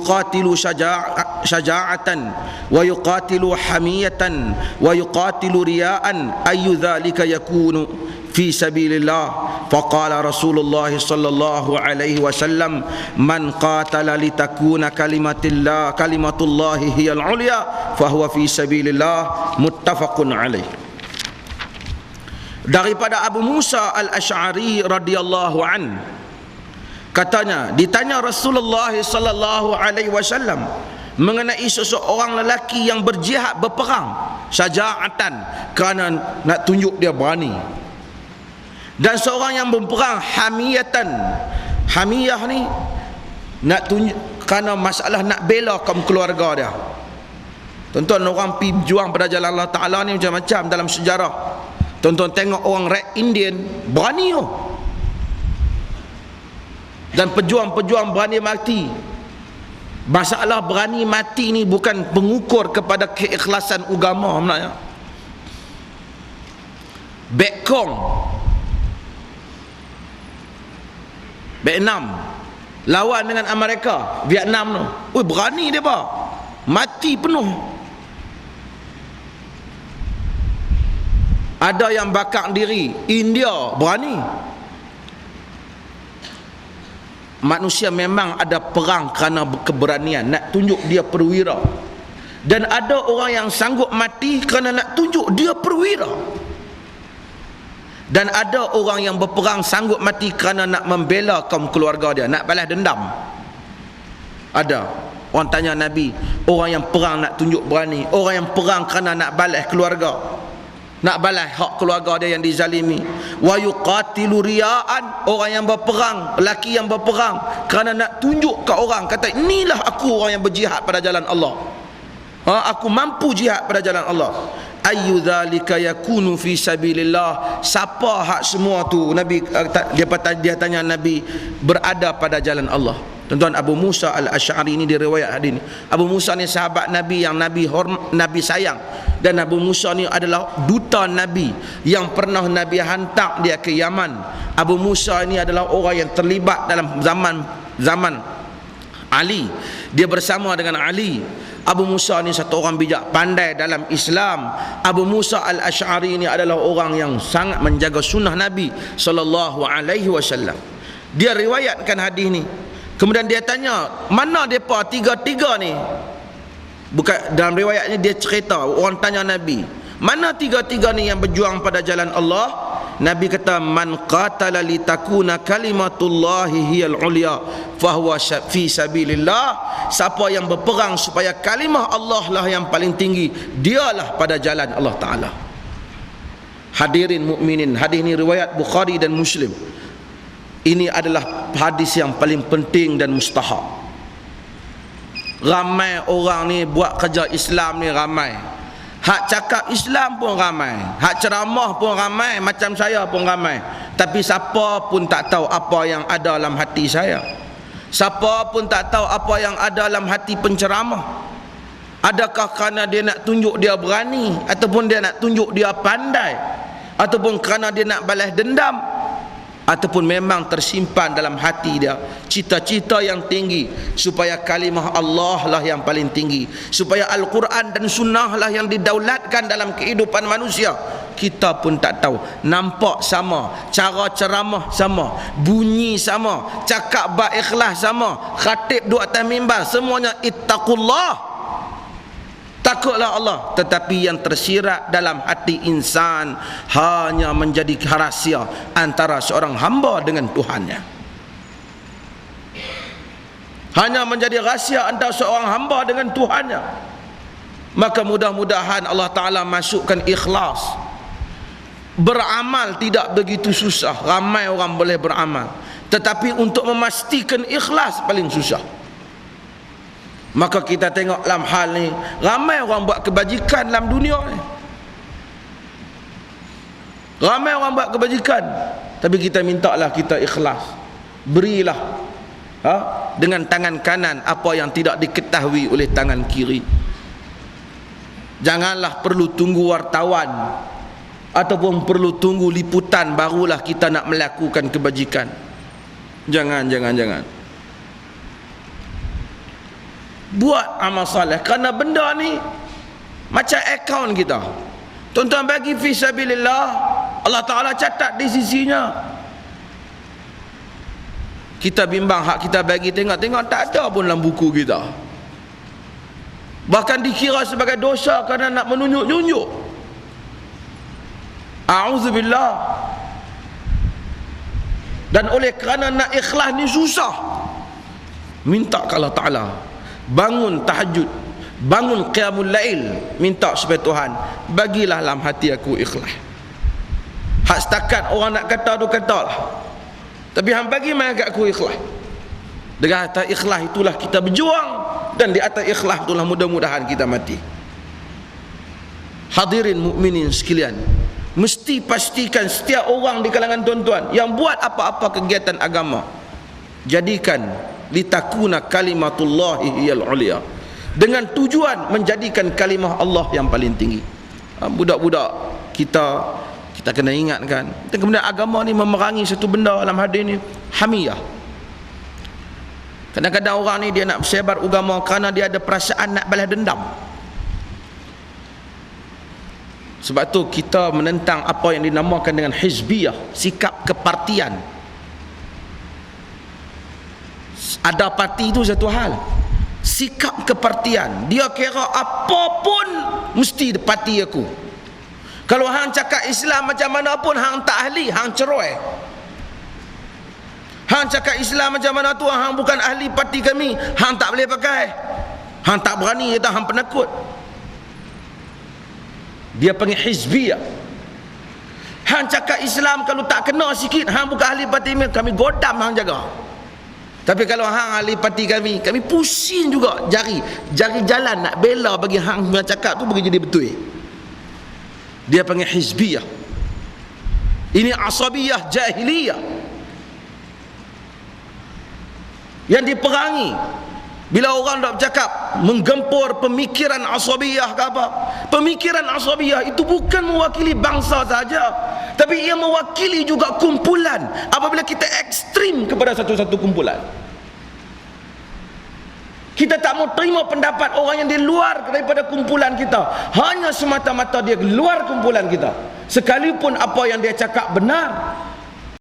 yuqatilu syaja'atan wa yuqatilu hamiyatan wa yuqatilu riya'an ayyu dhalika yakunu fi sabilillah. Faqala Rasulullah sallallahu alaihi wasallam, man qatala litakuna kalimatullahi hiyal ulya fahuwa fi sabilillah. Muttafaqun alaih. Daripada Abu Musa al-Asy'ari radhiyallahu an, katanya ditanya Rasulullah sallallahu alaihi wasallam mengenai seseorang lelaki yang berjihad, berperang, syaja'atan, kerana nak tunjuk dia berani, dan seorang yang berperang hamiyatan. Hamiyah ni nak tunjuk kerana masalah nak bela kaum keluarga dia. Tuan-tuan, orang pergi berjuang pada jalan Allah Ta'ala ni macam-macam dalam sejarah. Tuan-tuan tengok orang Red Indian berani tu, dan pejuang-pejuang berani mati. Masalah berani mati ni bukan pengukur kepada keikhlasan agama sebenarnya. Bekong Vietnam lawan dengan Amerika, Vietnam tu, berani dia pak, mati penuh. Ada yang bakar diri. India berani. Manusia memang ada perang kerana keberanian, nak tunjuk dia perwira. Dan ada orang yang sanggup mati kerana nak tunjuk dia perwira. Dan ada orang yang berperang sanggup mati kerana nak membela kaum keluarga dia, nak balas dendam. Ada orang tanya Nabi, orang yang perang nak tunjuk berani, orang yang perang kerana nak balas keluarga, nak balas hak keluarga dia yang dizalimi. Wa yuqatilu riya'an, orang yang berperang, lelaki yang berperang kerana nak tunjuk ke orang, kata inilah aku orang yang berjihad pada jalan Allah, aku mampu jihad pada jalan Allah. Ayyu dzalika yakunu fi sabilillah. Siapa hak semua tu? Nabi dia tanya Nabi, berada pada jalan Allah. Tuan-tuan, Abu Musa al-Asy'ari ini diriwayat hadis ni. Abu Musa ni sahabat Nabi yang Nabi sayang, dan Abu Musa ni adalah duta Nabi yang pernah Nabi hantar dia ke Yaman. Abu Musa ini adalah orang yang terlibat dalam zaman Ali. Dia bersama dengan Ali. Abu Musa ni satu orang bijak, pandai dalam Islam. Abu Musa al-Asy'ari ini adalah orang yang sangat menjaga sunnah Nabi sallallahu alaihi wasallam. Dia riwayatkan hadis ni. Kemudian dia tanya, mana depa tiga-tiga ni? Bukan dalam riwayatnya dia cerita, orang tanya Nabi, mana tiga-tiga ni yang berjuang pada jalan Allah? Nabi kata, man qatala litakuna kalimatullahi hiyal ulya fahuwa fi sabilillah. Siapa yang berperang supaya kalimah Allah lah yang paling tinggi, dialah pada jalan Allah Ta'ala. Hadirin mukminin, hadis ni riwayat Bukhari dan Muslim. Ini adalah hadis yang paling penting dan mustahab. Ramai orang ni buat kerja Islam ni, ramai. Hak cakap Islam pun ramai, hak ceramah pun ramai, macam saya pun ramai. Tapi siapa pun tak tahu apa yang ada dalam hati saya. Siapa pun tak tahu apa yang ada dalam hati penceramah. Adakah kerana dia nak tunjuk dia berani, ataupun dia nak tunjuk dia pandai, ataupun kerana dia nak balas dendam, ataupun memang tersimpan dalam hati dia cita-cita yang tinggi supaya kalimah Allah lah yang paling tinggi, supaya Al-Quran dan Sunnah lah yang didaulatkan dalam kehidupan manusia. Kita pun tak tahu. Nampak sama, cara ceramah sama, bunyi sama, cakap berikhlas sama, khatib duduk atas mimbar, semuanya ittaqullah, takutlah Allah. Tetapi yang tersirat dalam hati insan hanya menjadi rahsia antara seorang hamba dengan Tuhannya. Hanya menjadi rahsia antara seorang hamba dengan Tuhannya. Maka mudah-mudahan Allah Ta'ala masukkan ikhlas. Beramal tidak begitu susah, ramai orang boleh beramal, tetapi untuk memastikan ikhlas paling susah. Maka kita tengok dalam hal ni, ramai orang buat kebajikan dalam dunia ni. Ramai orang buat kebajikan, tapi kita mintalah kita ikhlas. Berilah dengan tangan kanan apa yang tidak diketahui oleh tangan kiri. Janganlah perlu tunggu wartawan ataupun perlu tunggu liputan barulah kita nak melakukan kebajikan. Jangan. buat amal soleh, kerana benda ni macam akaun kita. Tuan-tuan bagi fi sabilillah, Allah Ta'ala catat di sisinya. Kita bimbang hak kita bagi, tengok-tengok tak ada pun dalam buku kita. Bahkan dikira sebagai dosa kerana nak menunjuk-nunjuk. A'udzubillah. Dan oleh kerana nak ikhlas ni susah, minta ke Allah Ta'ala, bangun tahajud, bangun qiyamul lail, minta supaya Tuhan bagilah dalam hati aku ikhlas. Hak setakat orang nak kata tu katalah, tapi hang bagi mai kat aku ikhlas. Dengan atas ikhlas itulah kita berjuang, dan di atas ikhlas itulah mudah-mudahan kita mati. Hadirin mukminin sekalian, mesti pastikan setiap orang di kalangan tuan-tuan yang buat apa-apa kegiatan agama, jadikan litakuna kalimatullahi hiyal ulia, dengan tujuan menjadikan kalimah Allah yang paling tinggi. Budak-budak kita kena ingatkan, dan kemudian agama ni memerangi satu benda dalam hadis ni, hamiyah. Kadang-kadang orang ni dia nak bersebar agama kerana dia ada perasaan nak balas dendam. Sebab tu kita menentang apa yang dinamakan dengan hizbiyah, sikap kepartian. Ada parti itu satu hal, sikap kepartian, dia kira apapun mesti parti aku. Kalau hang cakap Islam macam mana pun hang tak ahli, hang cerai. Hang cakap Islam macam mana tu, hang bukan ahli parti kami, hang tak boleh pakai. Hang tak berani, kata hang penakut. Dia panggil hizbiyah. Hang cakap Islam kalau tak kena sikit, hang bukan ahli parti kami, godam hang jaga. Tapi kalau hang ahli parti kami pusing juga jari jalan nak bela bagi hang cakap tu bagi jadi betul. Dia panggil hizbiyah. Ini asabiyah jahiliyah yang diperangi. Bila orang dah bercakap menggempur pemikiran asabiyah ke apa, pemikiran asabiyah itu bukan mewakili bangsa saja, tapi ia mewakili juga kumpulan. Apabila kita ekstrim kepada satu-satu kumpulan, kita tak mau terima pendapat orang yang di luar daripada kumpulan kita, hanya semata-mata dia luar kumpulan kita, sekalipun apa yang dia cakap benar,